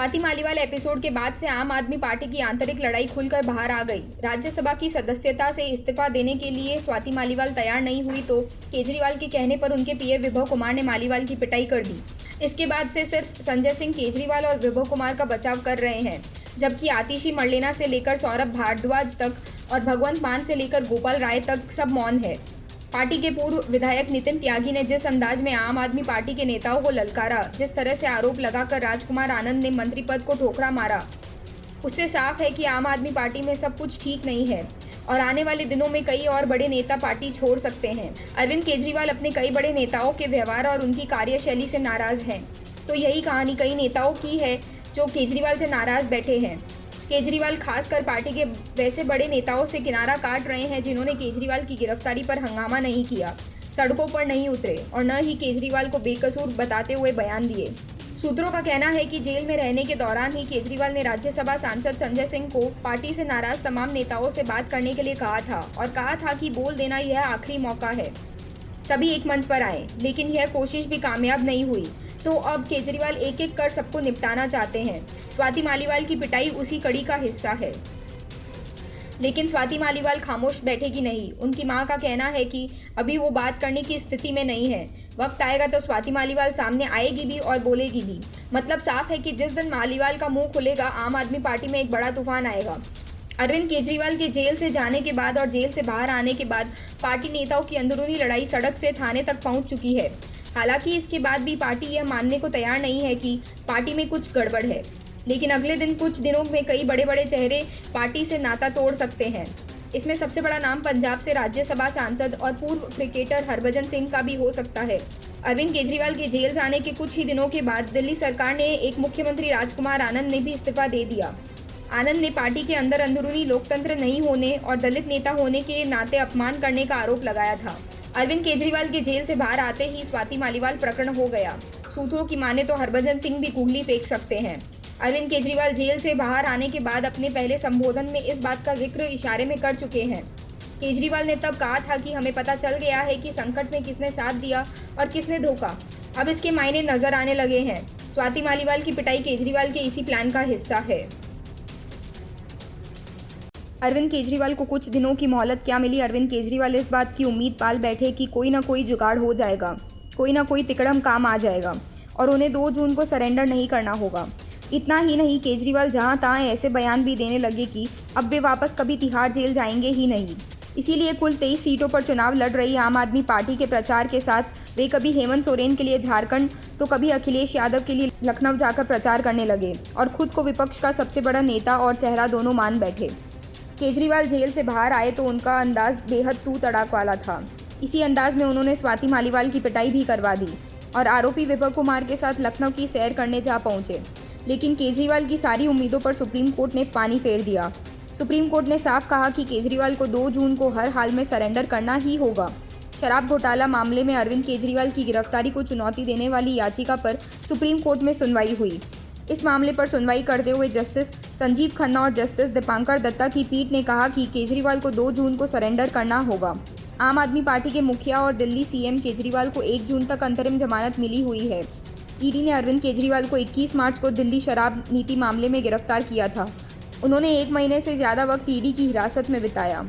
Swati Maliwal episode के बाद से आम आदमी पार्टी की आंतरिक लड़ाई खुलकर बाहर आ गई। राज्यसभा की सदस्यता से इस्तीफा देने के लिए स्वाति मालीवाल तैयार नहीं हुई तो केजरीवाल के कहने पर उनके पीए विभव कुमार ने मालीवाल की पिटाई कर दी। इसके बाद से सिर्फ संजय सिंह केजरीवाल और विभव कुमार का बचाव कर रहे हैं, जबकि आतिशी मरलेना से लेकर सौरभ भारद्वाज तक और भगवंत मान से लेकर गोपाल राय तक सब मौन है। पार्टी के पूर्व विधायक नितिन त्यागी ने जिस अंदाज में आम आदमी पार्टी के नेताओं को ललकारा, जिस तरह से आरोप लगाकर राजकुमार आनंद ने मंत्री पद को ठोकरा मारा, उससे साफ है कि आम आदमी पार्टी में सब कुछ ठीक नहीं है और आने वाले दिनों में कई और बड़े नेता पार्टी छोड़ सकते हैं। अरविंद केजरीवाल अपने कई बड़े नेताओं के व्यवहार और उनकी कार्यशैली से नाराज हैं, तो यही कहानी कई नेताओं की है जो केजरीवाल से नाराज बैठे हैं। केजरीवाल खासकर पार्टी के वैसे बड़े नेताओं से किनारा काट रहे हैं जिन्होंने केजरीवाल की गिरफ्तारी पर हंगामा नहीं किया, सड़कों पर नहीं उतरे और न ही केजरीवाल को बेकसूर बताते हुए बयान दिए। सूत्रों का कहना है कि जेल में रहने के दौरान ही केजरीवाल ने राज्यसभा सांसद संजय सिंह को पार्टी से नाराज तमाम नेताओं से बात करने के लिए कहा था और कहा था कि बोल देना यह आखिरी मौका है, सभी एक मंच पर आए, लेकिन यह कोशिश भी कामयाब नहीं हुई। तो अब केजरीवाल एक एक कर सबको निपटाना चाहते हैं। स्वाति मालीवाल की पिटाई उसी कड़ी का हिस्सा है, लेकिन स्वाति मालीवाल खामोश बैठेगी नहीं। उनकी मां का कहना है कि अभी वो बात करने की स्थिति में नहीं है, वक्त आएगा तो स्वाति मालीवाल सामने आएगी भी और बोलेगी भी। मतलब साफ है कि जिस दिन मालीवाल का मुंह खुलेगा, आम आदमी पार्टी में एक बड़ा तूफान आएगा। अरविंद केजरीवाल के जेल से जाने के बाद और जेल से बाहर आने के बाद पार्टी नेताओं की अंदरूनी लड़ाई सड़क से थाने तक पहुंच चुकी है। हालांकि इसके बाद भी पार्टी यह मानने को तैयार नहीं है कि पार्टी में कुछ गड़बड़ है, लेकिन अगले दिन कुछ दिनों में कई बड़े बड़े चेहरे पार्टी से नाता तोड़ सकते हैं। इसमें सबसे बड़ा नाम पंजाब से राज्यसभा सांसद और पूर्व क्रिकेटर हरभजन सिंह का भी हो सकता है। अरविंद केजरीवाल के जेल जाने के कुछ ही दिनों के बाद दिल्ली सरकार ने एक मुख्यमंत्री राजकुमार आनंद ने भी इस्तीफा दे दिया। आनंद ने पार्टी के अंदर अंदरूनी लोकतंत्र नहीं होने और दलित नेता होने के नाते अपमान करने का आरोप लगाया था। अरविंद केजरीवाल के जेल से बाहर आते ही स्वाति मालीवाल प्रकरण हो गया। सूत्रों की माने तो हरभजन सिंह भी कुंडली फेंक सकते हैं। अरविंद केजरीवाल जेल से बाहर आने के बाद अपने पहले संबोधन में इस बात का जिक्र इशारे में कर चुके हैं। केजरीवाल ने तब कहा था कि हमें पता चल गया है कि संकट में किसने साथ दिया और किसने धोखा। अब इसके मायने नजर आने लगे हैं। स्वाति मालीवाल की पिटाई केजरीवाल के इसी प्लान का हिस्सा है। अरविंद केजरीवाल को कुछ दिनों की मोहलत क्या मिली? अरविंद केजरीवाल इस बात की उम्मीद पाल बैठे कि कोई ना कोई जुगाड़ हो जाएगा, कोई ना कोई तिकड़म काम आ जाएगा और उन्हें 2 जून को सरेंडर नहीं करना होगा। इतना ही नहीं, केजरीवाल जहां तहां ऐसे बयान भी देने लगे कि अब वे वापस कभी तिहाड़ जेल जाएंगे ही नहीं। इसीलिए कुल 23 सीटों पर चुनाव लड़ रही आम आदमी पार्टी के प्रचार के साथ वे कभी हेमंत सोरेन के लिए झारखंड तो कभी अखिलेश यादव के लिए लखनऊ जाकर प्रचार करने लगे और खुद को विपक्ष का सबसे बड़ा नेता और चेहरा दोनों मान बैठे। केजरीवाल जेल से बाहर आए तो उनका अंदाज बेहद तू तड़ाक वाला था। इसी अंदाज में उन्होंने स्वाति मालीवाल की पिटाई भी करवा दी और आरोपी विभव कुमार के साथ लखनऊ की सैर करने जा पहुंचे। लेकिन केजरीवाल की सारी उम्मीदों पर सुप्रीम कोर्ट ने पानी फेर दिया। सुप्रीम कोर्ट ने साफ कहा कि केजरीवाल को 2 जून को हर हाल में सरेंडर करना ही होगा। शराब घोटाला मामले में अरविंद केजरीवाल की गिरफ्तारी को चुनौती देने वाली याचिका पर सुप्रीम कोर्ट में सुनवाई हुई। इस मामले पर सुनवाई करते हुए जस्टिस संजीव खन्ना और जस्टिस दीपांकर दत्ता की पीठ ने कहा कि केजरीवाल को 2 जून को सरेंडर करना होगा। आम आदमी पार्टी के मुखिया और दिल्ली सीएम केजरीवाल को 1 जून तक अंतरिम जमानत मिली हुई है। ईडी ने अरविंद केजरीवाल को 21 मार्च को दिल्ली शराब नीति मामले में गिरफ्तार किया था। उन्होंने 1 महीने से ज़्यादा वक्त ईडी की हिरासत में बिताया।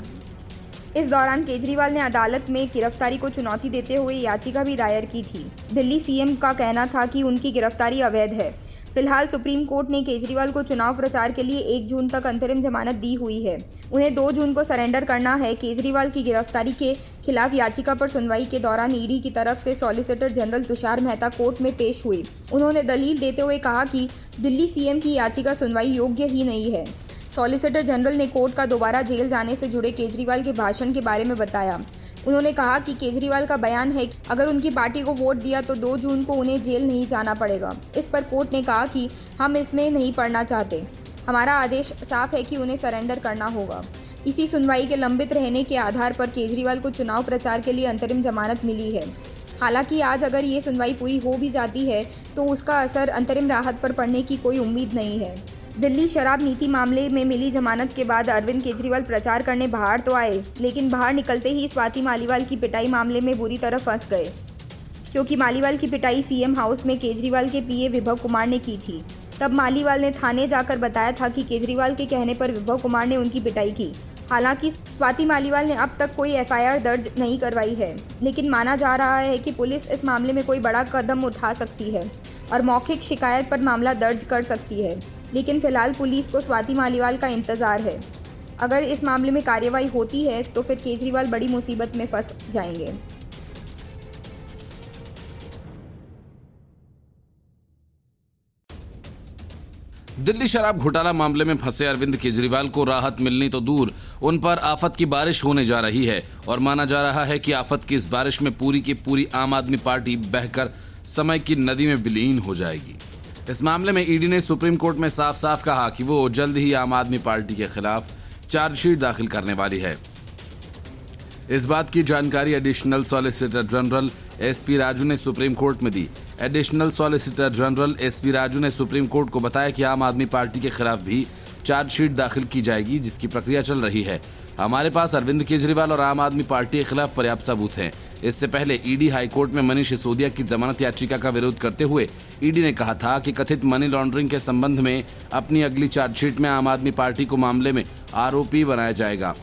इस दौरान केजरीवाल ने अदालत में गिरफ्तारी को चुनौती देते हुए याचिका भी दायर की थी। दिल्ली सीएम का कहना था कि उनकी गिरफ्तारी अवैध है। फिलहाल सुप्रीम कोर्ट ने केजरीवाल को चुनाव प्रचार के लिए 1 जून तक अंतरिम जमानत दी हुई है। उन्हें 2 जून को सरेंडर करना है। केजरीवाल की गिरफ्तारी के खिलाफ याचिका पर सुनवाई के दौरान ईडी की तरफ से solicitor general Tushar Mehta court में पेश हुए। उन्होंने दलील देते हुए कहा कि दिल्ली सीएम की याचिका सुनवाई योग्य ही नहीं है। सॉलिसिटर जनरल ने कोर्ट का दोबारा जेल जाने से जुड़े केजरीवाल के भाषण के बारे में बताया। उन्होंने कहा कि केजरीवाल का बयान है कि अगर उनकी पार्टी को वोट दिया तो 2 जून को उन्हें जेल नहीं जाना पड़ेगा। इस पर कोर्ट ने कहा कि हम इसमें नहीं पड़ना चाहते, हमारा आदेश साफ है कि उन्हें सरेंडर करना होगा। इसी सुनवाई के लंबित रहने के आधार पर केजरीवाल को चुनाव प्रचार के लिए अंतरिम जमानत मिली है। हालांकि आज अगर ये सुनवाई पूरी हो भी जाती है तो उसका असर अंतरिम राहत पर पड़ने की कोई उम्मीद नहीं है। दिल्ली शराब नीति मामले में मिली जमानत के बाद अरविंद केजरीवाल प्रचार करने बाहर तो आए, लेकिन बाहर निकलते ही स्वाति मालीवाल की पिटाई मामले में बुरी तरह फंस गए, क्योंकि मालीवाल की पिटाई सीएम हाउस में केजरीवाल के पीए विभव कुमार ने की थी। तब मालीवाल ने थाने जाकर बताया था कि केजरीवाल के कहने पर विभव कुमार ने उनकी पिटाई की। हालांकि स्वाति मालीवाल ने अब तक कोई एफआईआर दर्ज नहीं करवाई है, लेकिन माना जा रहा है कि पुलिस इस मामले में कोई बड़ा कदम उठा सकती है और मौखिक शिकायत पर मामला दर्ज कर सकती है। लेकिन फिलहाल पुलिस को स्वाति मालीवाल का इंतजार है। अगर इस मामले में कार्रवाई होती है तो फिर केजरीवाल बड़ी मुसीबत में फंस जाएंगे। दिल्ली शराब घोटाला मामले में फंसे अरविंद केजरीवाल को राहत मिलनी तो दूर, उन पर आफत की बारिश होने जा रही है और माना जा रहा है कि आफत की इस बारिश में पूरी की पूरी आम आदमी पार्टी बहकर समय की नदी में विलीन हो जाएगी। इस मामले में ईडी ने सुप्रीम कोर्ट में साफ साफ कहा कि वो जल्द ही आम आदमी पार्टी के खिलाफ चार्जशीट दाखिल करने वाली है। इस बात की जानकारी additional solicitor general SP Raju ने सुप्रीम कोर्ट में दी। Additional solicitor general SP Raju ने सुप्रीम कोर्ट को बताया कि आम आदमी पार्टी के खिलाफ भी चार्जशीट दाखिल की जाएगी, जिसकी प्रक्रिया चल रही है। हमारे पास अरविंद केजरीवाल और आम आदमी पार्टी के खिलाफ पर्याप्त सबूत हैं। इससे पहले ईडी हाईकोर्ट में मनीष सिसोदिया की जमानत याचिका का विरोध करते हुए ईडी ने कहा था कि कथित मनी लॉन्ड्रिंग के संबंध में अपनी अगली चार्जशीट में आम आदमी पार्टी को मामले में आरोपी बनाया जाएगा।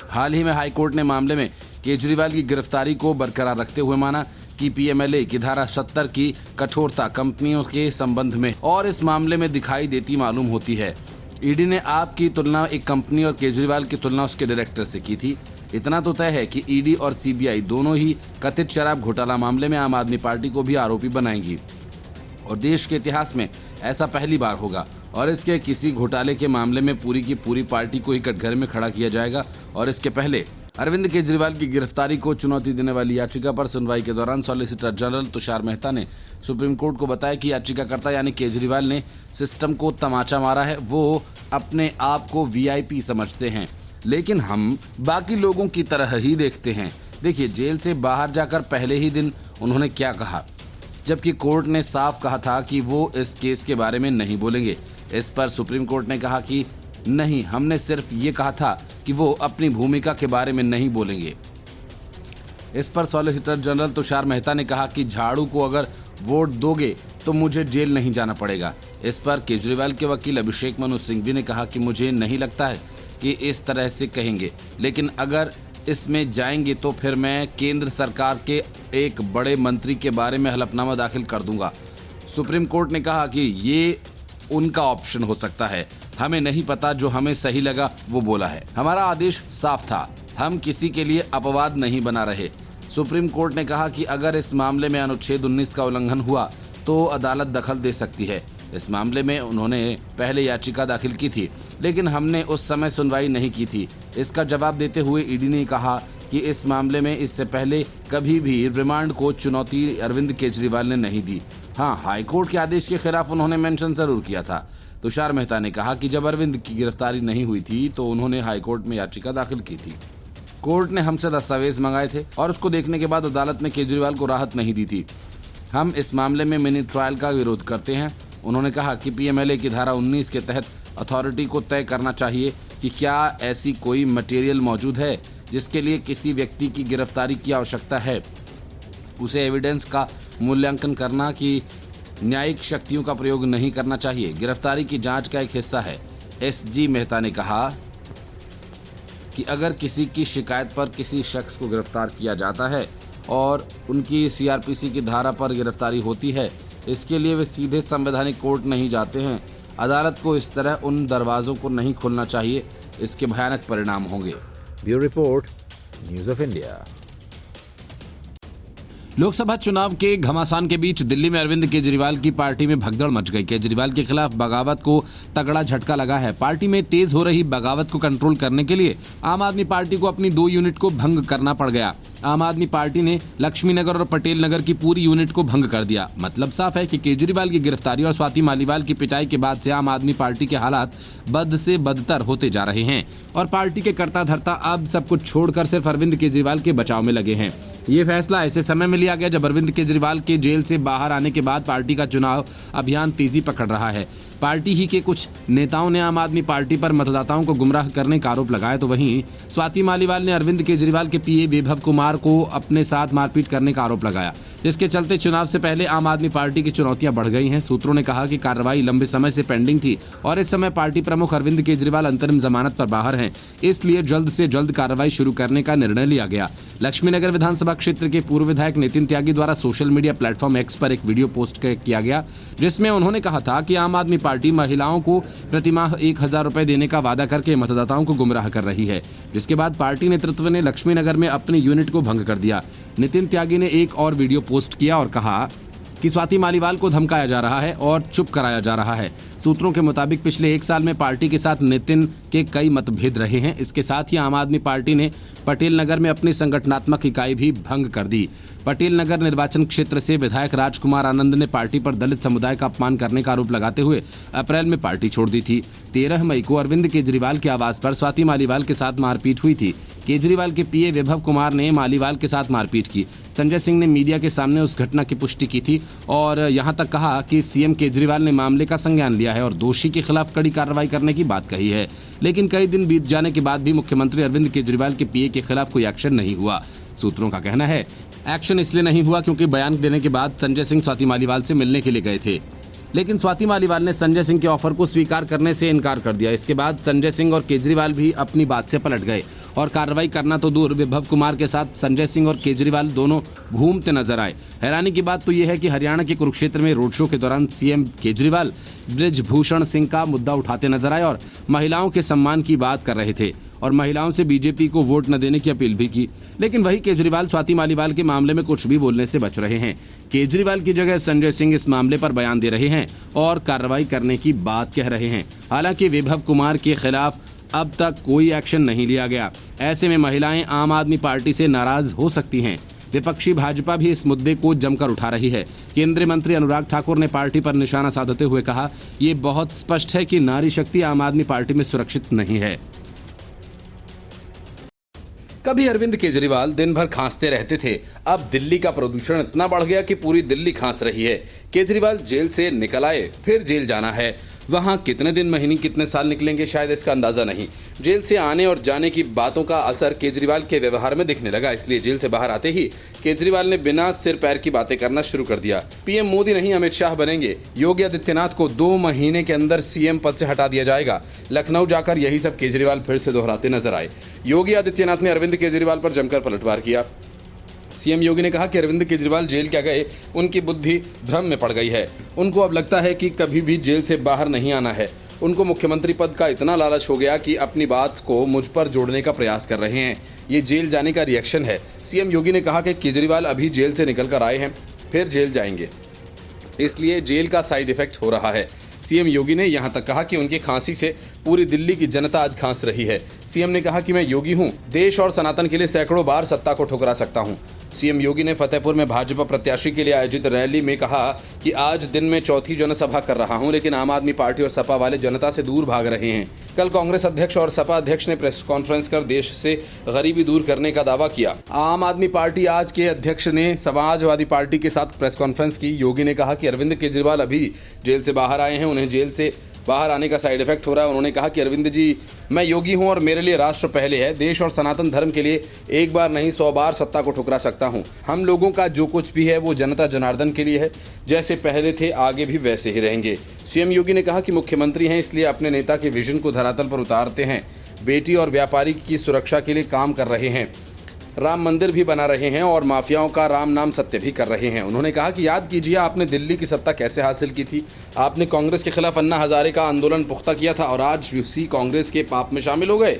हाल ही में हाईकोर्ट ने मामले में केजरीवाल की गिरफ्तारी को बरकरार रखते हुए माना कि पीएमएलए की धारा 70 की कठोरता कंपनियों के संबंध में और इस मामले में दिखाई देती मालूम होती है। ईडी ने आपकी तुलना एक कंपनी और केजरीवाल की तुलना उसके डायरेक्टर से की थी। इतना तो तय है कि ईडी और सीबीआई दोनों ही कथित शराब घोटाला मामले में आम आदमी पार्टी को भी आरोपी बनाएंगी और देश के इतिहास में ऐसा पहली बार होगा और इसके किसी घोटाले के मामले में पूरी की पूरी पार्टी को ही कटघरे में खड़ा किया जाएगा। और इसके पहले अरविंद केजरीवाल की गिरफ्तारी को चुनौती देने वाली याचिका पर सुनवाई के दौरान सॉलिसिटर जनरल तुषार मेहता ने सुप्रीम कोर्ट को बताया कि याचिकाकर्ता यानी केजरीवाल ने सिस्टम को तमाचा मारा है। वो अपने आप को वीआईपी समझते हैं, लेकिन हम बाकी लोगों की तरह ही देखते हैं। देखिए, जेल से बाहर जाकर पहले ही दिन उन्होंने क्या कहा, जबकि कोर्ट ने साफ कहा था कि वो इस केस के बारे में नहीं बोलेंगे। इस पर सुप्रीम कोर्ट ने कहा कि नहीं, हमने सिर्फ ये कहा था कि वो अपनी भूमिका के बारे में नहीं बोलेंगे। इस पर सॉलिसिटर जनरल तुषार मेहता ने कहा कि झाड़ू को अगर वोट दोगे तो मुझे जेल नहीं जाना पड़ेगा। इस पर केजरीवाल के वकील अभिषेक मनु सिंघवी ने कहा कि मुझे नहीं लगता है कि इस तरह से कहेंगे, लेकिन अगर इसमें जाएंगे तो फिर मैं केंद्र सरकार के एक बड़े मंत्री के बारे में हलफनामा दाखिल कर दूंगा। सुप्रीम कोर्ट ने कहा कि ये उनका ऑप्शन हो सकता है, हमें नहीं पता, जो हमें सही लगा वो बोला है। हमारा आदेश साफ था, हम किसी के लिए अपवाद नहीं बना रहे। सुप्रीम कोर्ट ने कहा कि अगर इस मामले में अनुच्छेद 19 का उल्लंघन हुआ तो अदालत दखल दे सकती है। इस मामले में उन्होंने पहले याचिका दाखिल की थी, लेकिन हमने उस समय सुनवाई नहीं की थी। इसका जवाब देते हुए ईडी ने कहा कि इस मामले में इससे पहले कभी भी रिमांड को चुनौती अरविंद केजरीवाल ने नहीं दी। हाँ, हाईकोर्ट के आदेश के खिलाफ उन्होंने मेंशन जरूर किया था। तुषार मेहता ने कहा कि जब अरविंद की गिरफ्तारी नहीं हुई थी तो उन्होंने हाईकोर्ट में याचिका दाखिल की थी। कोर्ट ने हमसे दस्तावेज मंगाए थे और उसको देखने के बाद अदालत ने केजरीवाल को राहत नहीं दी थी। हम इस मामले में मिनी ट्रायल का विरोध करते हैं। उन्होंने कहा कि पीएमएलए की धारा 19 के तहत अथॉरिटी को तय करना चाहिए कि क्या ऐसी कोई मटेरियल मौजूद है जिसके लिए किसी व्यक्ति की गिरफ्तारी की आवश्यकता है। उसे एविडेंस का मूल्यांकन करना कि न्यायिक शक्तियों का प्रयोग नहीं करना चाहिए, गिरफ्तारी की जांच का एक हिस्सा है। एसजी मेहता ने कहा कि अगर किसी की शिकायत पर किसी शख्स को गिरफ्तार किया जाता है और उनकी सीआरपीसी की धारा पर गिरफ्तारी होती है, इसके लिए वे सीधे संवैधानिक कोर्ट नहीं जाते हैं। अदालत को इस तरह उन दरवाज़ों को नहीं खोलना चाहिए, इसके भयानक परिणाम होंगे। Bureau report, news of India. Lok Sabha चुनाव के घमासान के बीच दिल्ली में अरविंद केजरीवाल की पार्टी में भगदड़ मच गई। केजरीवाल के खिलाफ बगावत को तगड़ा झटका लगा है। पार्टी में तेज हो रही बगावत को कंट्रोल करने के लिए आम आदमी पार्टी को अपनी 2 यूनिट को भंग करना पड़ गया। आम आदमी पार्टी ने लक्ष्मी नगर और पटेल नगर की पूरी यूनिट को भंग कर दिया। मतलब साफ है कि केजरीवाल की गिरफ्तारी और स्वाति मालीवाल की पिटाई के बाद से आम आदमी पार्टी के हालात बद से बदतर होते जा रहे हैं और पार्टी के कर्ता धर्ता अब सब कुछ छोड़कर सिर्फ अरविंद केजरीवाल के बचाव में लगे हैं। ये फैसला ऐसे समय में लिया गया जब अरविंद केजरीवाल के जेल से बाहर आने के बाद पार्टी का चुनाव अभियान तेजी पकड़ रहा है। पार्टी ही के कुछ नेताओं ने आम आदमी पार्टी पर मतदाताओं को गुमराह करने का आरोप लगाया, तो वहीं स्वाति मालीवाल ने अरविंद केजरीवाल के पीए विभव कुमार को अपने साथ मारपीट करने का आरोप लगाया। जिसके चलते चुनाव से पहले आम आदमी पार्टी की चुनौतियां बढ़ गई हैं। सूत्रों ने कहा कि कार्रवाई लंबे समय से पेंडिंग थी और इस समय पार्टी प्रमुख अरविंद केजरीवाल अंतरिम जमानत पर बाहर हैं, इसलिए जल्द से जल्द कार्रवाई शुरू करने का निर्णय लिया गया। लक्ष्मीनगर विधानसभा क्षेत्र के पूर्व विधायक नितिन त्यागी द्वारा सोशल मीडिया प्लेटफॉर्म एक्स पर एक वीडियो पोस्ट किया गया, जिसमें उन्होंने कहा था कि आम आदमी पार्टी महिलाओं को प्रतिमाह 1000 रुपए देने का वादा करके मतदाताओं को गुमराह कर रही है, जिसके बाद पार्टी नेतृत्व ने लक्ष्मीनगर में अपनी यूनिट को भंग कर दिया। नितिन त्यागी ने एक और वीडियो पोस्ट किया और कहा कि स्वाति मालीवाल को धमकाया जा रहा है और चुप कराया जा रहा है। सूत्रों के मुताबिक पिछले 1 साल में पार्टी के साथ नितिन के कई मतभेद रहे हैं। इसके साथ ही आम आदमी पार्टी ने पटेल नगर में अपनी संगठनात्मक इकाई भी भंग कर दी। पटेल नगर निर्वाचन क्षेत्र से विधायक राजकुमार आनंद ने पार्टी पर दलित समुदाय का अपमान करने का आरोप लगाते हुए अप्रैल में पार्टी छोड़ दी थी। 13 मई को अरविंद केजरीवाल के आवास पर स्वाति मालीवाल के साथ मारपीट हुई थी। केजरीवाल के पीए विभव कुमार ने मालीवाल के साथ मारपीट की। संजय सिंह ने मीडिया के सामने उस घटना की पुष्टि की थी और यहां तक कहा कि सीएम केजरीवाल ने मामले का संज्ञान लिया है और दोषी के खिलाफ कड़ी कार्रवाई करने की बात कही है। लेकिन कई दिन बीत जाने के बाद भी मुख्यमंत्री अरविंद केजरीवाल के पीए के खिलाफ कोई एक्शन नहीं हुआ। सूत्रों का कहना है एक्शन इसलिए नहीं हुआ क्योंकि बयान देने के बाद संजय सिंह स्वाति मालीवाल से मिलने के लिए गए थे, लेकिन स्वाति मालीवाल ने संजय सिंह के ऑफर को स्वीकार करने से इनकार कर दिया। इसके बाद संजय सिंह और केजरीवाल भी अपनी बात से पलट गए और कार्रवाई करना तो दूर, विभव कुमार के साथ संजय सिंह और केजरीवाल दोनों घूमते नजर आए। हैरानी की बात तो यह है कि हरियाणा के कुरुक्षेत्र में रोड शो के दौरान सीएम केजरीवाल बृजभूषण सिंह का मुद्दा उठाते नजर आए और महिलाओं के सम्मान की बात कर रहे थे और महिलाओं से बीजेपी को वोट न देने की अपील भी की। लेकिन वही केजरीवाल स्वाति मालीवाल के मामले में कुछ भी बोलने से बच रहे हैं। केजरीवाल की जगह संजय सिंह इस मामले पर बयान दे रहे हैं और कार्रवाई करने की बात कह रहे हैं। हालांकि विभव कुमार के खिलाफ अब तक कोई एक्शन नहीं लिया गया। ऐसे में महिलाएं आम आदमी पार्टी से नाराज हो सकती हैं। विपक्षी भाजपा भी इस मुद्दे को जमकर उठा रही है। केंद्रीय मंत्री अनुराग ठाकुर ने पार्टी पर निशाना साधते हुए कहा, ये बहुत स्पष्ट है कि नारी शक्ति आम आदमी पार्टी में सुरक्षित नहीं है। कभी अरविंद केजरीवाल दिन भर खांसते रहते थे, अब दिल्ली का प्रदूषण इतना बढ़ गया कि पूरी दिल्ली खांस रही है। केजरीवाल जेल से निकल आए, फिर जेल जाना है। वहां कितने दिन, महीने, कितने साल निकलेंगे शायद इसका अंदाजा नहीं। जेल से आने और जाने की बातों का असर केजरीवाल के व्यवहार में दिखने लगा, इसलिए जेल से बाहर आते ही केजरीवाल ने बिना सिर पैर की बातें करना शुरू कर दिया। पीएम मोदी नहीं अमित शाह बनेंगे, योगी आदित्यनाथ को 2 महीने के अंदर सीएम पद से हटा दिया जाएगा। लखनऊ जाकर यही सब केजरीवाल फिर से दोहराते नजर आए। योगी आदित्यनाथ ने अरविंद केजरीवाल पर जमकर पलटवार किया। सीएम योगी ने कहा कि अरविंद केजरीवाल जेल क्या गए, उनकी बुद्धि भ्रम में पड़ गई है। उनको अब लगता है कि कभी भी जेल से बाहर नहीं आना है। उनको मुख्यमंत्री पद का इतना लालच हो गया कि अपनी बात को मुझ पर जोड़ने का प्रयास कर रहे हैं। ये जेल जाने का रिएक्शन है। सीएम योगी ने कहा कि केजरीवाल अभी जेल से निकल कर आए हैं, फिर जेल जाएंगे, इसलिए जेल का साइड इफेक्ट हो रहा है। सीएम योगी ने यहां तक कहा कि उनकी खांसी से पूरी दिल्ली की जनता आज खांस रही है। सीएम ने कहा कि मैं योगी हूं, देश और सनातन के लिए सैकड़ों बार सत्ता को ठुकरा सकता हूं। सीएम योगी ने फतेहपुर में भाजपा प्रत्याशी के लिए आयोजित रैली में कहा कि आज दिन में 4थी जनसभा कर रहा हूं, लेकिन आम आदमी पार्टी और सपा वाले जनता से दूर भाग रहे हैं। कल कांग्रेस अध्यक्ष और सपा अध्यक्ष ने प्रेस कॉन्फ्रेंस कर देश से गरीबी दूर करने का दावा किया। आम आदमी पार्टी आज के अध्यक्ष ने समाजवादी पार्टी के साथ प्रेस कॉन्फ्रेंस की। योगी ने कहा कि अरविंद केजरीवाल अभी जेल से बाहर आए हैं, उन्हें जेल से बाहर आने का साइड इफेक्ट हो रहा है। उन्होंने कहा कि अरविंद जी, मैं योगी हूं और मेरे लिए राष्ट्र पहले है। देश और सनातन धर्म के लिए एक बार नहीं 100 बार सत्ता को ठुकरा सकता हूं। हम लोगों का जो कुछ भी है वो जनता जनार्दन के लिए है। जैसे पहले थे आगे भी वैसे ही रहेंगे। सीएम योगी ने कहा कि मुख्यमंत्री हैं, इसलिए अपने नेता के विजन को धरातल पर उतारते हैं। बेटी और व्यापारी की सुरक्षा के लिए काम कर रहे हैं, राम मंदिर भी बना रहे हैं और माफियाओं का राम नाम सत्य भी कर रहे हैं। उन्होंने कहा कि याद कीजिए आपने दिल्ली की सत्ता कैसे हासिल की थी। आपने कांग्रेस के खिलाफ अन्ना हजारे का आंदोलन पुख्ता किया था और आज उसी कांग्रेस के पाप में शामिल हो गए।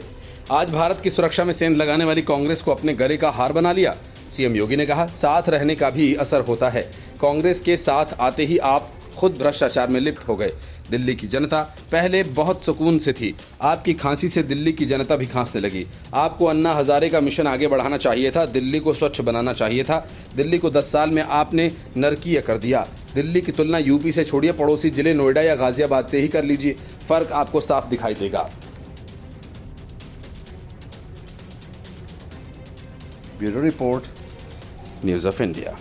आज भारत की सुरक्षा में सेंध लगाने वाली कांग्रेस को अपने गले का हार बना लिया। सीएम योगी ने कहा, साथ रहने का भी असर होता है। कांग्रेस के साथ आते ही आप खुद भ्रष्टाचार में लिप्त हो गए। दिल्ली की जनता पहले बहुत सुकून से थी, आपकी खांसी से दिल्ली की जनता भी खांसने लगी। आपको अन्ना हजारे का मिशन आगे बढ़ाना चाहिए था, दिल्ली को स्वच्छ बनाना चाहिए था। दिल्ली को 10 साल में आपने नरकीय कर दिया। दिल्ली की तुलना यूपी से छोड़िए, पड़ोसी जिले नोएडा या गाजियाबाद से ही कर लीजिए, फर्क आपको साफ दिखाई देगा। Bureau report, news of India.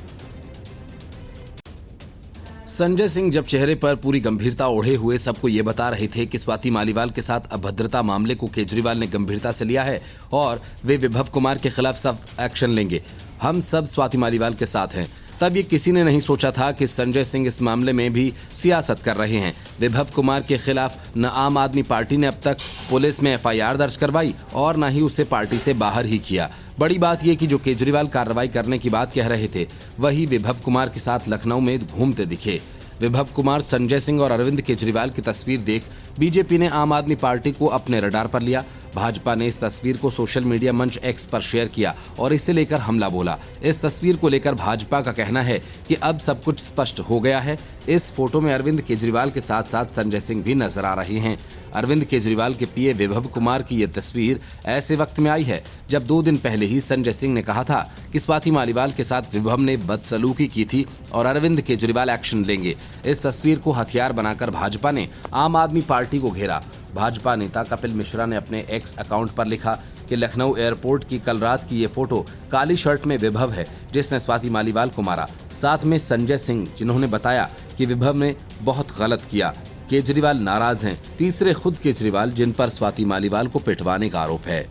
Sanjay Singh जब चेहरे पर पूरी गंभीरता ओढ़े हुए सबको ये बता रहे थे कि स्वाति मालीवाल के साथ अभद्रता मामले को केजरीवाल ने गंभीरता से लिया है और वे विभव कुमार के खिलाफ सब एक्शन लेंगे, हम सब स्वाति मालीवाल के साथ हैं, तब ये किसी ने नहीं सोचा था कि संजय सिंह इस मामले में भी सियासत कर रहे हैं। विभव कुमार के खिलाफ न आम आदमी पार्टी ने अब तक पुलिस में एफआईआर दर्ज करवाई और न ही उसे पार्टी से बाहर ही किया। बड़ी बात यह कि जो केजरीवाल कार्रवाई करने की बात कह रहे थे वही विभव कुमार के साथ लखनऊ में घूमते दिखे। विभव कुमार, संजय सिंह और अरविंद केजरीवाल की तस्वीर देख बीजेपी ने आम आदमी पार्टी को अपने रडार पर लिया। भाजपा ने इस तस्वीर को सोशल मीडिया मंच एक्स पर शेयर किया और इसे लेकर हमला बोला। इस तस्वीर को लेकर भाजपा का कहना है कि अब सब कुछ स्पष्ट हो गया है। इस फोटो में अरविंद केजरीवाल के साथ साथ संजय सिंह भी नजर आ रहे हैं। अरविंद केजरीवाल के पीए विभव कुमार की यह तस्वीर ऐसे वक्त में आई है जब 2 दिन पहले ही संजय सिंह ने कहा था कि स्वाति मालीवाल के साथ विभव ने बदसलूकी की थी और अरविंद केजरीवाल एक्शन लेंगे। इस तस्वीर को हथियार बनाकर भाजपा ने आम आदमी पार्टी को घेरा। भाजपा नेता कपिल मिश्रा ने अपने एक्स अकाउंट पर लिखा कि लखनऊ एयरपोर्ट की कल रात की ये फोटो काली शर्ट में विभव है जिसने स्वाति मालीवाल को मारा, साथ में संजय सिंह जिन्होंने बताया कि विभव ने बहुत गलत किया। केजरीवाल नाराज हैं। तीसरे खुद केजरीवाल जिन पर स्वाति मालीवाल को पिटवाने का आरोप है।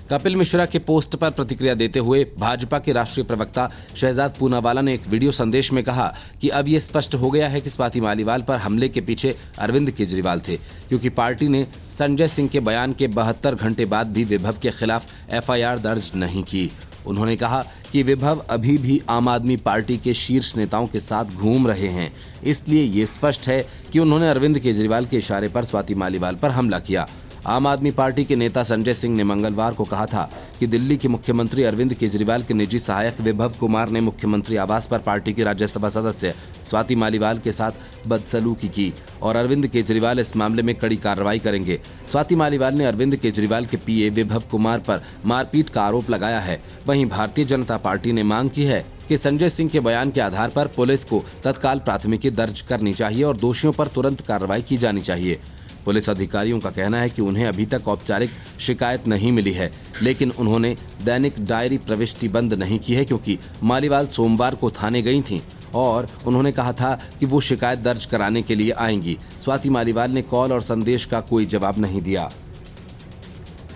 कपिल मिश्रा के पोस्ट पर प्रतिक्रिया देते हुए भाजपा के राष्ट्रीय प्रवक्ता शहजाद पूनावाला ने एक वीडियो संदेश में कहा कि अब ये स्पष्ट हो गया है कि स्वाति मालीवाल पर हमले के पीछे अरविंद केजरीवाल थे, क्योंकि पार्टी ने संजय सिंह के बयान के 72 घंटे बाद भी विभव के खिलाफ एफआईआर दर्ज नहीं की। उन्होंने कहा कि विभव अभी भी आम आदमी पार्टी के शीर्ष नेताओं के साथ घूम रहे हैं, इसलिए ये स्पष्ट है कि उन्होंने अरविंद केजरीवाल के इशारे पर स्वाति मालीवाल पर हमला किया। आम आदमी पार्टी के नेता संजय सिंह ने मंगलवार को कहा था कि दिल्ली के मुख्यमंत्री अरविंद केजरीवाल के निजी सहायक विभव कुमार ने मुख्यमंत्री आवास पर पार्टी की राज्यसभा सदस्य स्वाति मालीवाल के साथ बदसलूकी की और अरविंद केजरीवाल इस मामले में कड़ी कार्रवाई करेंगे। स्वाति मालीवाल ने अरविंद केजरीवाल के पीए विभव कुमार पर मारपीट का आरोप लगाया है। वहीं भारतीय जनता पार्टी ने मांग की है कि संजय सिंह के बयान के आधार पर पुलिस को तत्काल प्राथमिकी दर्ज करनी चाहिए और दोषियों पर तुरंत कार्रवाई की जानी चाहिए। पुलिस अधिकारियों का कहना है कि उन्हें अभी तक औपचारिक शिकायत नहीं मिली है, लेकिन उन्होंने दैनिक डायरी प्रविष्टि बंद नहीं की है क्योंकि मालीवाल सोमवार को थाने गई थीं और उन्होंने कहा था कि वो शिकायत दर्ज कराने के लिए आएंगी। स्वाति मालीवाल ने कॉल और संदेश का कोई जवाब नहीं दिया।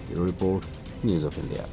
Bureau report, news of India.